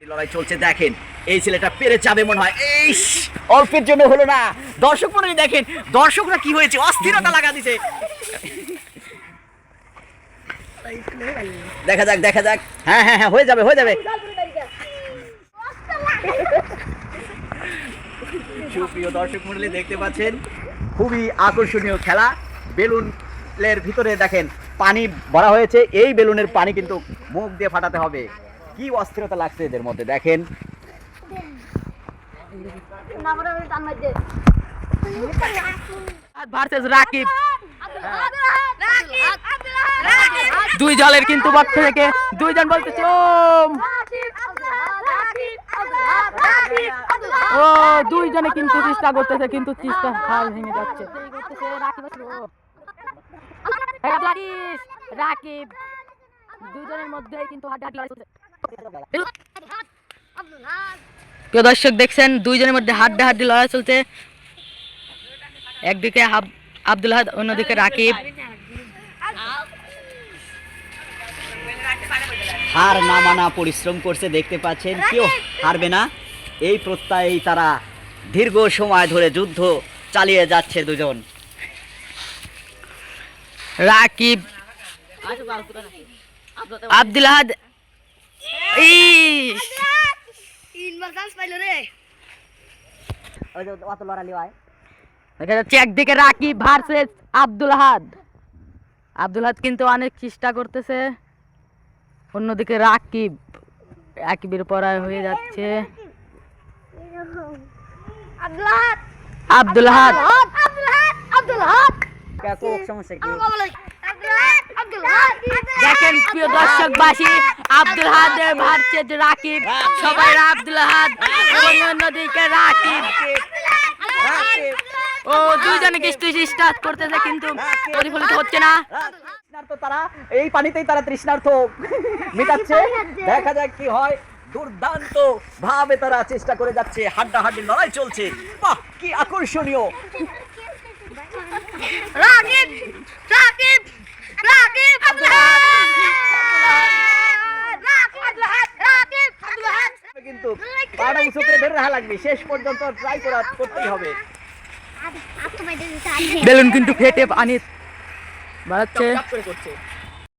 লড়াই চলছে দেখেন, এই ছেলেটা পেরে যাবে মনে হয়। এই অল্পের জন্য হলো না। দর্শক মনে দেখেন, দর্শকরা কি হয়েছে, অস্থিরতা লাগা দিছে। দেখা যাক দেখা যাক। হ্যাঁ হ্যাঁ হ্যাঁ, হয়ে যাবে হয়ে যাবে। সুপ্রিয় দর্শক মণ্ডলী দেখতে পাচ্ছেন, খুবই আকর্ষণীয় খেলা। বেলুনের ভিতরে দেখেন পানি ভরা হয়েছে, এই বেলুনের পানি কিন্তু মুখ দিয়ে ফাটাতে হবে। কি অস্থিরতা লাগছে এদের মধ্যে দেখেন। রাকিব দুই দলের কিন্তু পক্ষ থেকে দুইজন বলতেছে ও দুইজনে কিন্তু চেষ্টা করতেছে, কিন্তু চেষ্টা হাল ভেঙে যাচ্ছে। রাকিব দুইজনের মধ্যে কিন্তু হাড্ডাহাড্ডি লড়াই চলছে। প্রিয় দর্শক দেখছেন, দুইজনের মধ্যে হাড্ডাহাড্ডি লড়াই চলছে। একদিকে আব্দুল আহাদ, অন্যদিকে রাকিব। হার না মানা পরিশ্রম করছে দেখতে পাচ্ছেন, কেউ হারবে না এই প্রত্যয়েই তারা দীর্ঘ সময় ধরে যুদ্ধ চালিয়ে যাচ্ছে দুজন। রাকিব আব্দুল আহাদ একদিকে রাকিব ভার্সেস আব্দুল আহাদ। আব্দুল আহাদ কিন্তু অনেক চেষ্টা করতেছে, অন্যদিকে রাকিবের পরায় হয়ে যাচ্ছে। আব্দুল আহাদ দেখেন প্রিয় দর্শকবাসী, আব্দুল আহাদ ভার্সেস রাকিব, সবাই আব্দুল আহাদ এবং অন্যদিকে রাকিব। ও দুইজনে কিছু চেষ্টা করতেছে কিন্তু প্রতিফলিত হচ্ছে না। তারা এই পানিতেই তারা তৃষ্ণার্থ মেটাচ্ছে। দেখা যাক কি হয়। দুর্দান্ত ভাবে তারা চেষ্টা করে যাচ্ছে, হাড্ডাহাড্ডি লড়াই চলছে। বাহ কি আকর্ষণীয়। রাকিব রাকিব রাকিব কিন্তু পাড়া উঁচু করে ধরে রাখা লাগবে, শেষ পর্যন্ত ট্রাই করতেই হবে। বেলুন কিন্তু ফেটে পানি বাড়াচ্ছে।